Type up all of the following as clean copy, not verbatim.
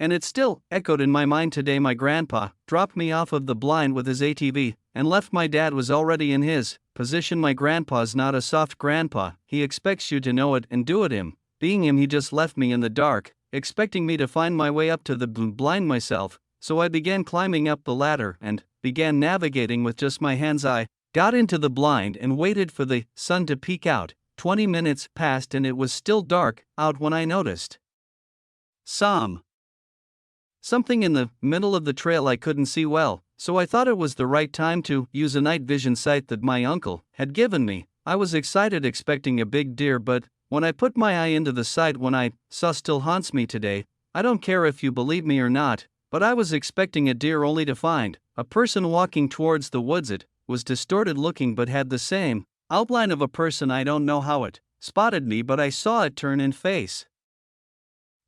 And it still echoed in my mind today. My grandpa dropped me off of the blind with his ATV and left. My dad was already in his position. My grandpa's not a soft grandpa, he expects you to know it and do it. Him being him, he just left me in the dark, expecting me to find my way up to the blind myself. So I began climbing up the ladder and began navigating with just my hands. I got into the blind and waited for the sun to peek out. 20 minutes passed and it was still dark out when I noticed something in the middle of the trail. I couldn't see well, so I thought it was the right time to use a night vision sight that my uncle had given me. I was excited, expecting a big deer, but when I put my eye into the sight, when I saw still haunts me today. I don't care if you believe me or not, but I was expecting a deer only to find a person walking towards the woods. It was distorted looking but had the same outline of a person. I don't know how it spotted me, but I saw it turn and face.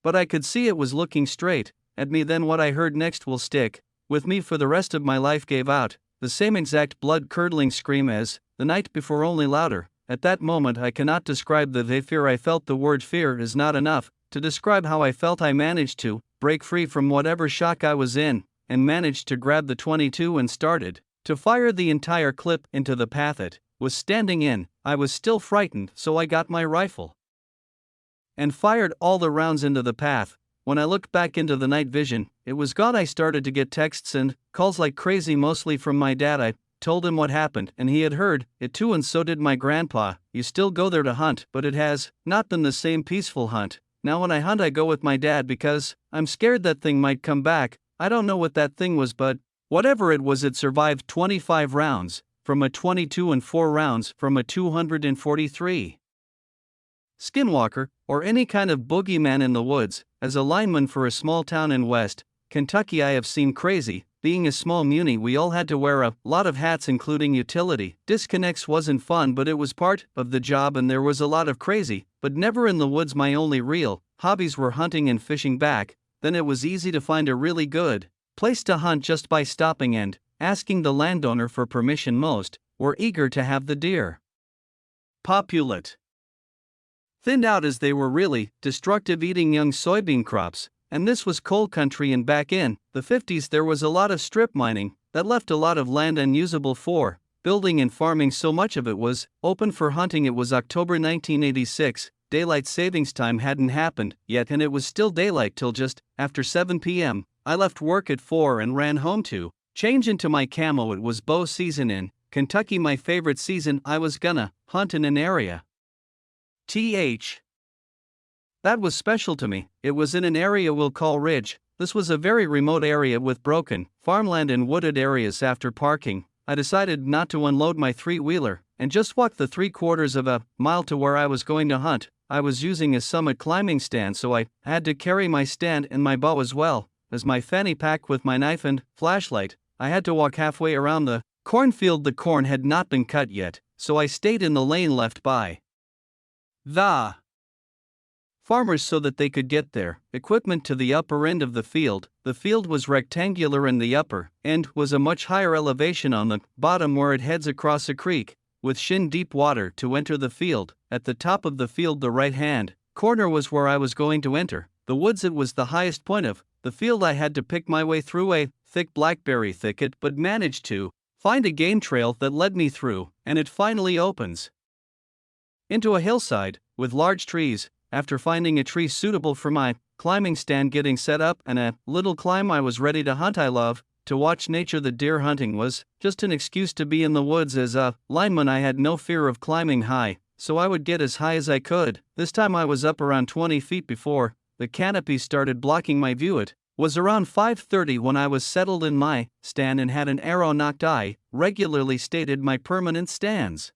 But I could see it was looking straight at me. Then what I heard next will stick with me for the rest of my life. Gave out the same exact blood-curdling scream as the night before, only louder. At that moment I cannot describe the fear I felt. The word fear is not enough to describe how I felt. I managed to break free from whatever shock I was in, and managed to grab the .22 and started to fire the entire clip into the path it was standing in. I was still frightened, so I got my rifle and fired all the rounds into the path. When I looked back into the night vision, it was gone. I started to get texts and calls like crazy, mostly from my dad. I told him what happened, and he had heard it too, and so did my grandpa. You still go there to hunt, but it has not been the same peaceful hunt. Now when I hunt, I go with my dad because I'm scared that thing might come back. I don't know what that thing was, but whatever it was, it survived 25 rounds from a .22 and 4 rounds from a .243. Skinwalker, or any kind of boogeyman in the woods. As a lineman for a small town in West Kentucky, I have seen crazy. Being a small muni, we all had to wear a lot of hats, including utility disconnects. Wasn't fun, but it was part of the job, and there was a lot of crazy, but never in the woods. My only real hobbies were hunting and fishing. Back then it was easy to find a really good place to hunt just by stopping and asking the landowner for permission. Most were eager to have the deer populate thinned out, as they were really destructive, eating young soybean crops. And this was coal country, and back in the 50s there was a lot of strip mining that left a lot of land unusable for building and farming. So much of it was open for hunting. It was October 1986, daylight savings time hadn't happened yet, and it was still daylight till just after 7 p.m. I left work at 4 and ran home to change into my camo. It was bow season in Kentucky, my favorite season. I was gonna hunt in an area that was special to me. It was in an area we'll call Ridge. This was a very remote area with broken farmland and wooded areas. After parking, I decided not to unload my three-wheeler and just walk the 3/4 of a mile to where I was going to hunt. I was using a summit climbing stand, so I had to carry my stand and my bow as well as my fanny pack with my knife and flashlight. I had to walk halfway around the cornfield. The corn had not been cut yet, so I stayed in the lane left by the farmers so that they could get their equipment to the upper end of the field. The field was rectangular, and the upper end was a much higher elevation on the bottom where it heads across a creek with shin-deep water to enter the field. At the top of the field, the right-hand corner, was where I was going to enter the woods. It was the highest point of the field. I had to pick my way through a thick blackberry thicket, but managed to find a game trail that led me through, and it finally opens into a hillside with large trees. After finding a tree suitable for my climbing stand, getting set up, and a little climb, I was ready to hunt. I love to watch nature. The deer hunting was just an excuse to be in the woods. As a lineman, I had no fear of climbing high, so I would get as high as I could. This time I was up around 20 feet before the canopy started blocking my view. It was around 5:30 when I was settled in my stand and had an arrow knocked. I regularly stated my permanent stands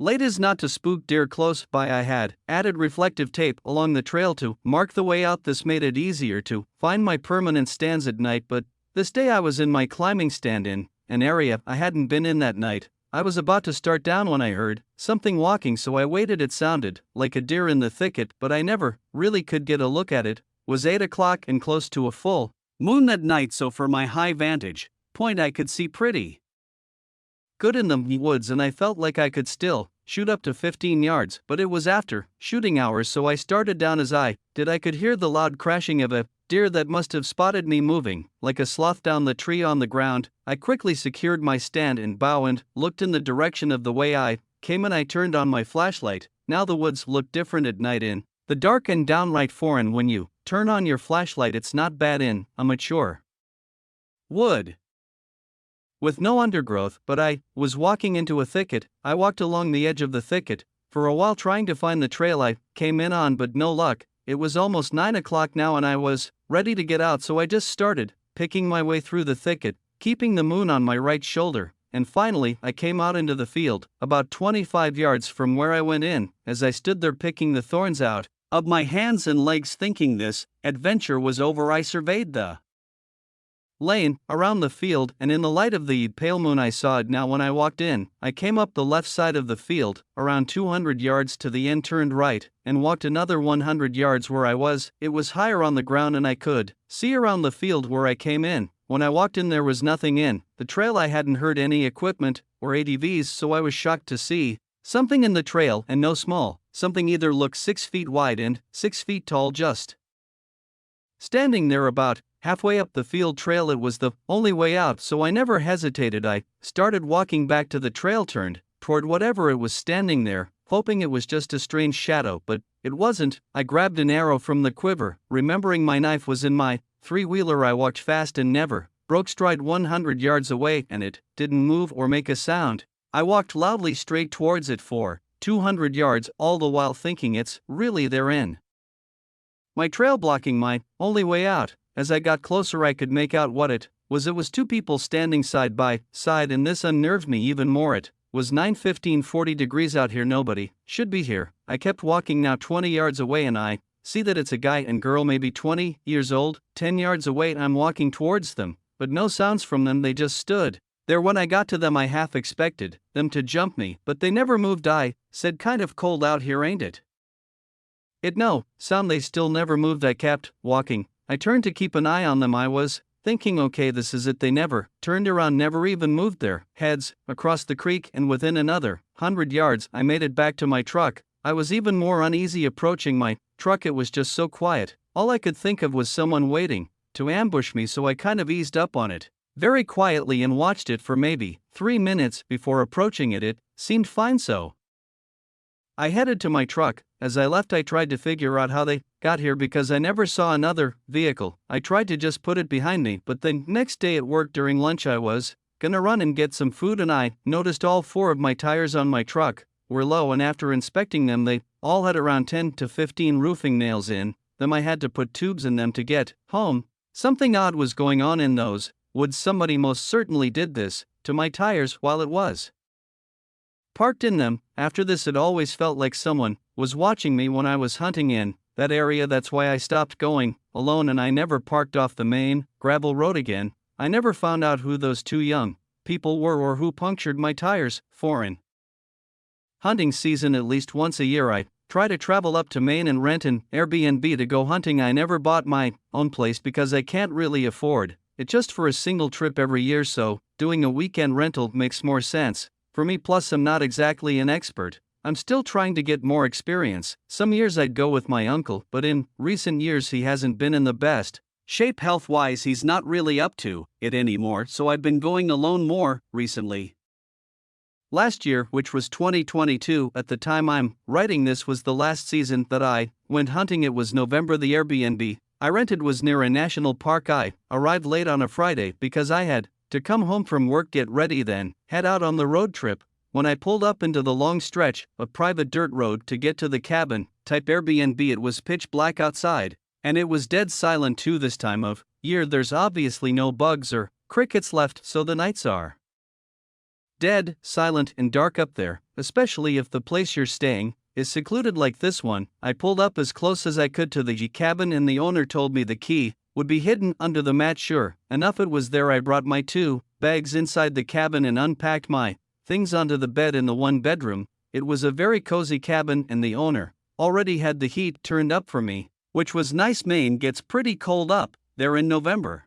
late as not to spook deer close by. I had added reflective tape along the trail to mark the way out. This made it easier to find my permanent stands at night, but this day I was in my climbing stand in an area I hadn't been in that night. I was about to start down when I heard something walking, so I waited. It sounded like a deer in the thicket, but I never really could get a look at it. It was 8 o'clock and close to a full moon that night, so for my high vantage point I could see pretty good in the woods, and I felt like I could still shoot up to 15 yards, but it was after shooting hours, so I started down. As I did, I could hear the loud crashing of a deer that must have spotted me moving, like a sloth down the tree on the ground. I quickly secured my stand and bow and looked in the direction of the way I came, and I turned on my flashlight. Now the woods look different at night in the dark and downright foreign when you turn on your flashlight. It's not bad in a mature wood with no undergrowth, but I was walking into a thicket. I walked along the edge of the thicket for a while trying to find the trail I came in on, but no luck. It was almost 9 o'clock now and I was ready to get out, so I just started picking my way through the thicket, keeping the moon on my right shoulder, and finally I came out into the field, about 25 yards from where I went in. As I stood there picking the thorns out of my hands and legs, thinking this adventure was over, I surveyed the lane around the field, and in the light of the pale moon I saw it now. When I walked in, I came up the left side of the field, around 200 yards to the end, turned right, and walked another 100 yards where I was. It was higher on the ground and I could see around the field where I came in. When I walked in there was nothing in the trail. I hadn't heard any equipment or ATVs, so I was shocked to see something in the trail, and no small something either. Looked 6 feet wide and 6 feet tall, just standing there about halfway up the field trail. It was the only way out, so I never hesitated. I started walking back to the trail, turned toward whatever it was standing there, hoping it was just a strange shadow, but it wasn't. I grabbed an arrow from the quiver, remembering my knife was in my three-wheeler. I walked fast and never broke stride. 100 yards away, and it didn't move or make a sound. I walked loudly straight towards it for 200 yards, all the while thinking it's really there in my trail, blocking my only way out. As I got closer I could make out what it was. It was two people standing side by side, and this unnerved me even more. It was 9:15, 40 degrees out here. Nobody should be here. I kept walking, now 20 yards away, and I see that it's a guy and girl, maybe 20 years old. 10 yards away I'm walking towards them, but no sounds from them. They just stood there. When I got to them I half expected them to jump me, but they never moved. I said, "Kind of cold out here, ain't it?" It no sound. They still never moved. I kept walking. I turned to keep an eye on them. I was thinking, okay, this is it. They never turned around, never even moved their heads across the creek, and within another 100 yards I made it back to my truck. I was even more uneasy approaching my truck. It was just so quiet. All I could think of was someone waiting to ambush me, so I kind of eased up on it very quietly and watched it for maybe 3 minutes before approaching it. It seemed fine, so I headed to my truck. As I left I tried to figure out how they got here, because I never saw another vehicle. I tried to just put it behind me, but the next day at work during lunch I was gonna run and get some food, and I noticed all 4 of my tires on my truck were low, and after inspecting them they all had around 10 to 15 roofing nails in them. I had to put tubes in them to get home. Something odd was going on in those woods. Somebody most certainly did this to my tires while it was parked in them. After this it always felt like someone was watching me when I was hunting in that area. That's why I stopped going alone, and I never parked off the main gravel road again. I never found out who those 2 young people were or who punctured my tires. Foreign hunting season, at least once a year I try to travel up to Maine and rent an Airbnb to go hunting. I never bought my own place because I can't really afford it just for a single trip every year, so doing a weekend rental makes more sense for me. Plus I'm not exactly an expert. I'm still trying to get more experience. Some years I'd go with my uncle, but in recent years he hasn't been in the best shape health-wise. He's not really up to it anymore, so I've been going alone more recently. Last year, which was 2022 at the time I'm writing this, was the last season that I went hunting. It was November. The Airbnb I rented was near a national park. I arrived late on a Friday because I had to come home from work, get ready, then head out on the road trip. When I pulled up into the long stretch of private dirt road to get to the cabin type Airbnb, it was pitch black outside, and it was dead silent too. This time of year there's obviously no bugs or crickets left, so the nights are dead silent and dark up there, especially if the place you're staying is secluded like this one. I pulled up as close as I could to the cabin, and the owner told me the key would be hidden under the mat. Sure enough, it was there. I brought my 2 bags inside the cabin and unpacked my things onto the bed in the 1 bedroom. It was a very cozy cabin, and the owner already had the heat turned up for me, which was nice. Maine gets pretty cold up there in November.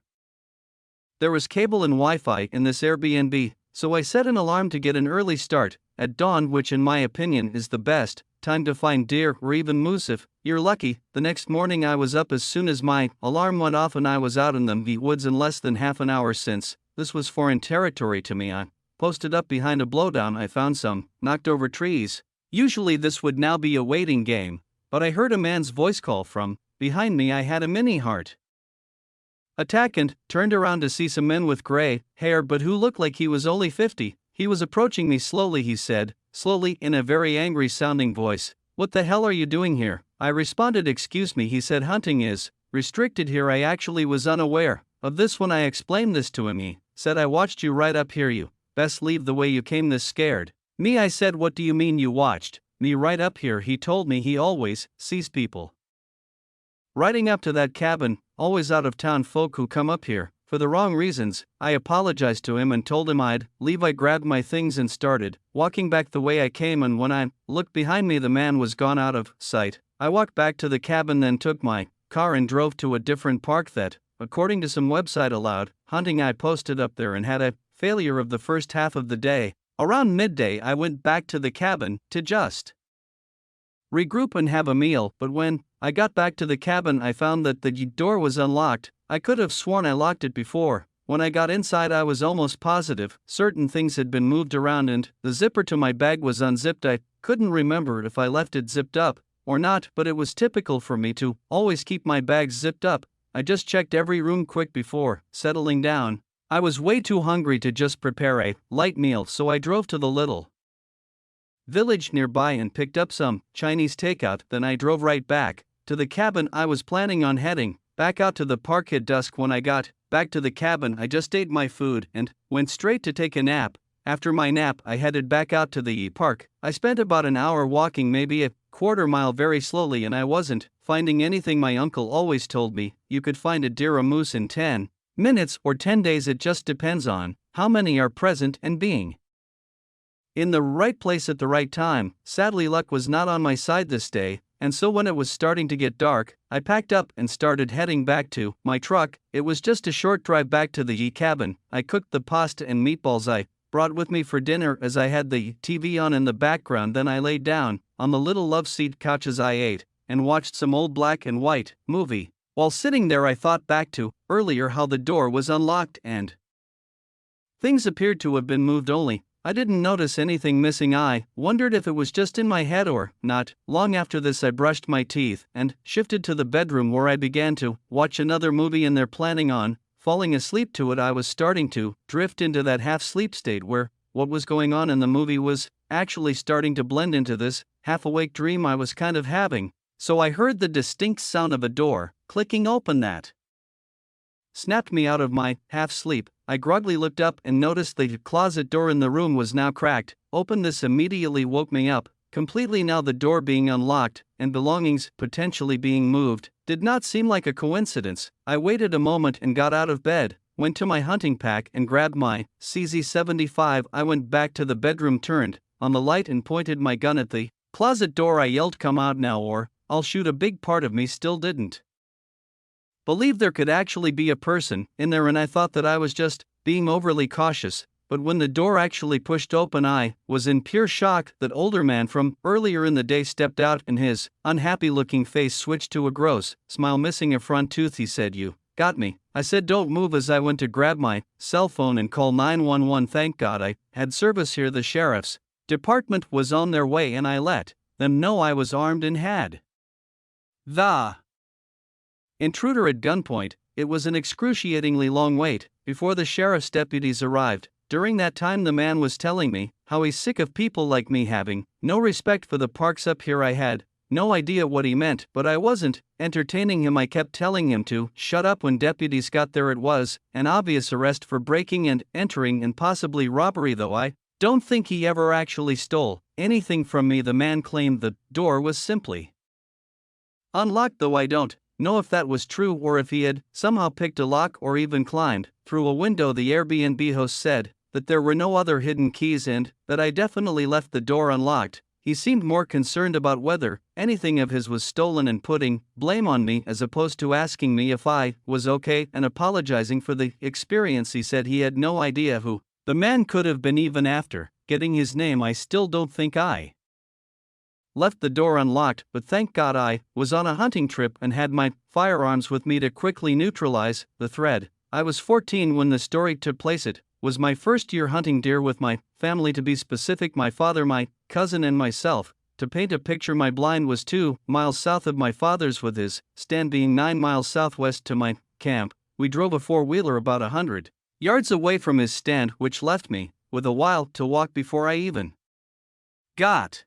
There was cable and Wi-Fi in this Airbnb, so I set an alarm to get an early start at dawn, which in my opinion is the best time to find deer or even moose if You're lucky. The next morning I was up as soon as my alarm went off and I was out in the woods in less than half an hour. Since this was foreign territory to me, I posted up behind a blowdown. I found some knocked over trees. Usually this would now be a waiting game, but I heard a man's voice call from behind me. I had a mini heart attack and turned around to see some men with gray hair but who looked like he was only 50. He was approaching me slowly, he said, slowly in a very angry sounding voice. What the hell are you doing here? I responded, excuse me, he said, hunting is restricted here. I actually was unaware of this when I explained this to him. He said, I watched you right up here. You best leave the way you came this scared. Me, I said, what do you mean you watched me right up here? He told me he always sees people riding up to that cabin, always out of town folk who come up here for the wrong reasons. I apologized to him and told him I'd leave. I grabbed my things and started walking back the way I came, and when I looked behind me the man was gone out of sight. I walked back to the cabin, then took my car and drove to a different park that, according to some website, allowed hunting. I posted up there and had a failure of the first half of the day. Around midday I went back to the cabin to just regroup and have a meal, but when I got back to the cabin I found that the door was unlocked. I could have sworn I locked it before. When I got inside I was almost positive certain things had been moved around and the zipper to my bag was unzipped. I couldn't remember if I left it zipped up or not, but it was typical for me to always keep my bags zipped up. I just checked every room quick before settling down. I was way too hungry to just prepare a light meal, so I drove to the little village nearby and picked up some Chinese takeout. Then I drove right back to the cabin. I was planning on heading back out to the park at dusk. When I got back to the cabin I just ate my food and went straight to take a nap. After my nap I headed back out to the park. I spent about an hour walking, maybe a quarter mile, very slowly, and I wasn't finding anything. My uncle always told me you could find a deer or moose in 10 minutes or 10 days. It just depends on how many are present and being in the right place at the right time. Sadly, luck was not on my side this day, and so when it was starting to get dark, I packed up and started heading back to my truck. It was just a short drive back to the cabin. I cooked the pasta and meatballs I brought with me for dinner as I had the TV on in the background. Then I laid down on the little love seat couch as I ate and watched some old black and white movie. While sitting there I thought back to earlier, how the door was unlocked and things appeared to have been moved, only I didn't notice anything missing. I wondered if it was just in my head or not. Long after this I brushed my teeth and shifted to the bedroom where I began to watch another movie, and there, planning on falling asleep to it. I was starting to drift into that half-sleep state where what was going on in the movie was actually starting to blend into this half-awake dream I was kind of having. So I heard the distinct sound of a door clicking open that snapped me out of my half-sleep. I groggily looked up and noticed the closet door in the room was now cracked open. This immediately woke me up completely. Now the door being unlocked and belongings potentially being moved did not seem like a coincidence. I waited a moment and got out of bed, went to my hunting pack and grabbed my CZ75. I went back to the bedroom, turned on the light and pointed my gun at the closet door. I yelled, "Come out now or I'll shoot." A big part of me still didn't believe there could actually be a person in there, and I thought that I was just being overly cautious. But when the door actually pushed open I was in pure shock. That older man from earlier in the day stepped out and his unhappy looking face switched to a gross smile, missing a front tooth. He said, "You got me." I said, "Don't move," as I went to grab my cell phone and call 911. Thank God I had service here. The sheriff's department was on their way and I let them know I was armed and had the intruder at gunpoint. It was an excruciatingly long wait before the sheriff's deputies arrived. During that time the man was telling me how he's sick of people like me having no respect for the parks up here. I had no idea what he meant, but I wasn't entertaining him. I kept telling him to shut up. When deputies got there it was an obvious arrest for breaking and entering and possibly robbery, though I don't think he ever actually stole anything from me. The man claimed the door was simply unlocked, though I don't know if that was true or if he had somehow picked a lock or even climbed through a window. The Airbnb host said that there were no other hidden keys and that I definitely left the door unlocked. He seemed more concerned about whether anything of his was stolen and putting blame on me as opposed to asking me if I was okay and apologizing for the experience. He said he had no idea who the man could have been. Even after getting his name I still don't think I left the door unlocked, but thank God I was on a hunting trip and had my firearms with me to quickly neutralize the threat. I was 14 when the story took place. It was my first year hunting deer with my family, to be specific, my father, my cousin, and myself. To paint a picture, my blind was 2 miles south of my father's, with his stand being 9 miles southwest to my camp. We drove a four-wheeler about 100 yards away from his stand, which left me with a while to walk before I even got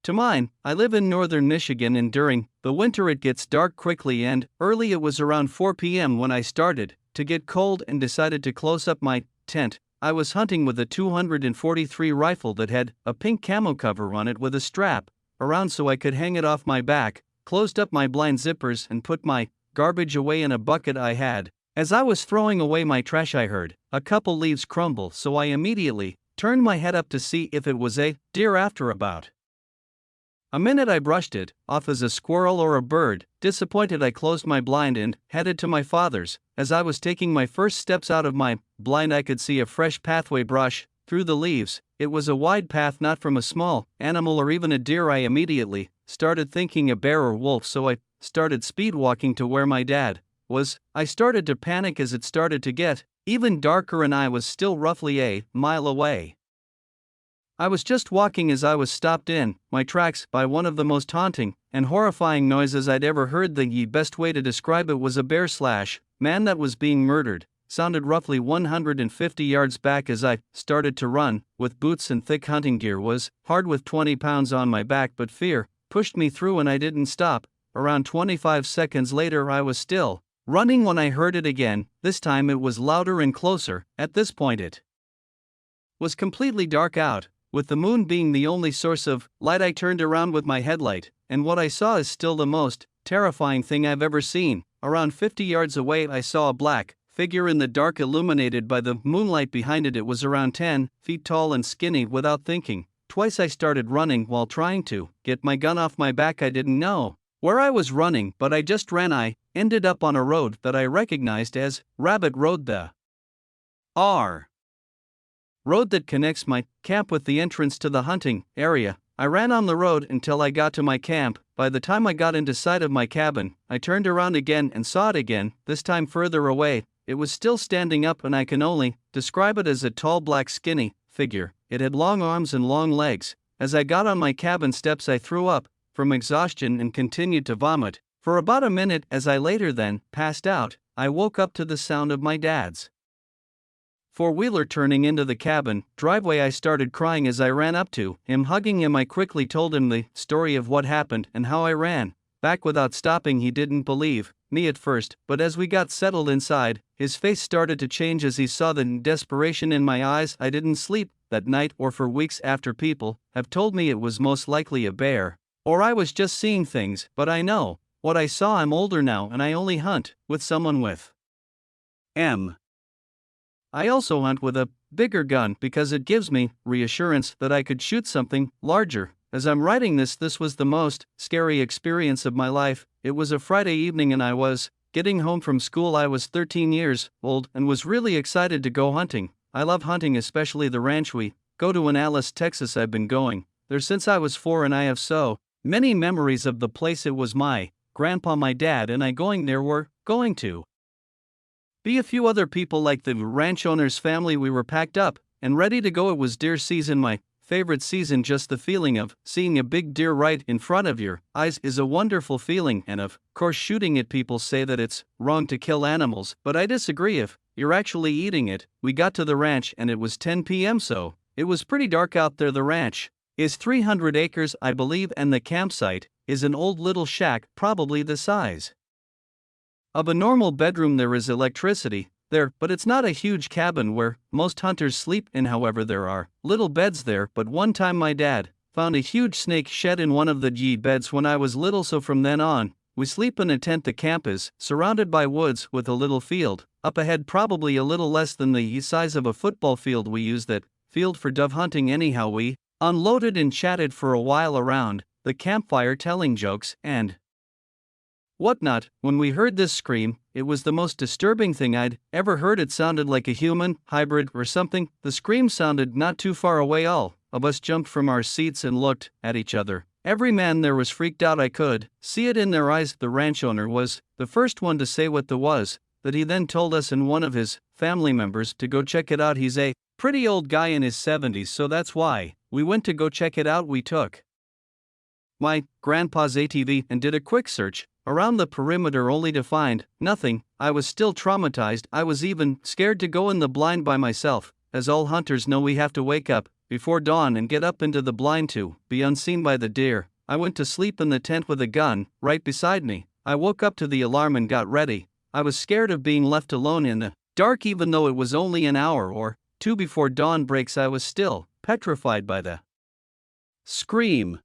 to mine. I live in northern Michigan, and during the winter it gets dark quickly, and early it was around 4 p.m. when I started to get cold and decided to close up my tent. I was hunting with a 243 rifle that had a pink camo cover on it with a strap around so I could hang it off my back, closed up my blind zippers, and put my garbage away in a bucket I had. As I was throwing away my trash, I heard a couple leaves crumble, so I immediately turned my head up to see if it was a deer. After about a minute I brushed it off as a squirrel or a bird. Disappointed, I closed my blind and headed to my father's. As I was taking my first steps out of my blind, I could see a fresh pathway brush through the leaves. It was a wide path, not from a small animal or even a deer. I immediately started thinking a bear or wolf, so I started speed walking to where my dad was. I started to panic as it started to get even darker and I was still roughly a mile away. I was just walking as I was stopped in my tracks by one of the most haunting and horrifying noises I'd ever heard. The best way to describe it was a bear / man that was being murdered. Sounded roughly 150 yards back. As I started to run with boots and thick hunting gear, was hard with 20 pounds on my back, but fear pushed me through and I didn't stop. Around 25 seconds later I was still running when I heard it again. This time it was louder and closer. At this point it was completely dark out, with the moon being the only source of light. I turned around with my headlight, and what I saw is still the most terrifying thing I've ever seen. Around 50 yards away I saw a black figure in the dark, illuminated by the moonlight behind it. It was around 10 feet tall and skinny. Without thinking twice I started running while trying to get my gun off my back. I didn't know where I was running, but I just ran. I ended up on a road that I recognized as Rabbit Road, the road that connects my camp with the entrance to the hunting area. I ran on the road until I got to my camp. By the time I got into sight of my cabin, I turned around again and saw it again, this time further away. It was still standing up, and I can only describe it as a tall, black, skinny figure. It had long arms and long legs. As I got on my cabin steps, I threw up from exhaustion and continued to vomit for about a minute. As I later then passed out, I woke up to the sound of my dad's four-wheeler turning into the cabin driveway. I started crying as I ran up to him. Hugging him, I quickly told him the story of what happened and how I ran back without stopping. He didn't believe me at first, but as we got settled inside, his face started to change as he saw the desperation in my eyes. I didn't sleep that night or for weeks after. People have told me it was most likely a bear, or I was just seeing things, but I know what I saw. I'm older now and I only hunt with someone with I also hunt with a bigger gun because it gives me reassurance that I could shoot something larger. As I'm writing this was the most scary experience of my life. It was a Friday evening and I was getting home from school. I was 13 years old and was really excited to go hunting. I love hunting, especially the ranch we go to in Alice, Texas. I've been going there since I was 4 and I have so many memories of the place. It was my grandpa, my dad, and I going there. Were going to be a few other people like the ranch owner's family. We were packed up and ready to go. It was deer season, my favorite season. Just the feeling of seeing a big deer right in front of your eyes is a wonderful feeling, and of course shooting it. People say that it's wrong to kill animals, but I disagree. If you're actually eating it. We got to the ranch and it was 10 p.m. so it was pretty dark out there. The ranch is 300 acres, I believe, and the campsite is an old little shack, probably the size of a normal bedroom. There is electricity there, but it's not a huge cabin where most hunters sleep in. However, there are little beds there. But one time my dad found a huge snake shed in one of the beds when I was little, so from then on, we sleep in a tent. The camp is surrounded by woods with a little field up ahead, probably a little less than the size of a football field. We use that field for dove hunting. Anyhow, we unloaded and chatted for a while around the campfire, telling jokes and whatnot. When we heard this scream, it was the most disturbing thing I'd ever heard. It sounded like a human hybrid or something. The scream sounded not too far away. All of us jumped from our seats and looked at each other. Every man there was freaked out. I could see it in their eyes. The ranch owner was the first one to say what the was, that he then told us and one of his family members to go check it out. He's a pretty old guy in his 70s, so that's why we went to go check it out. We took my grandpa's ATV and did a quick search around the perimeter only to find nothing. I was still traumatized. I was even scared to go in the blind by myself. As all hunters know, we have to wake up before dawn and get up into the blind to be unseen by the deer. I went to sleep in the tent with a gun right beside me. I woke up to the alarm and got ready. I was scared of being left alone in the dark, even though it was only an hour or two before dawn breaks. I was still petrified by the scream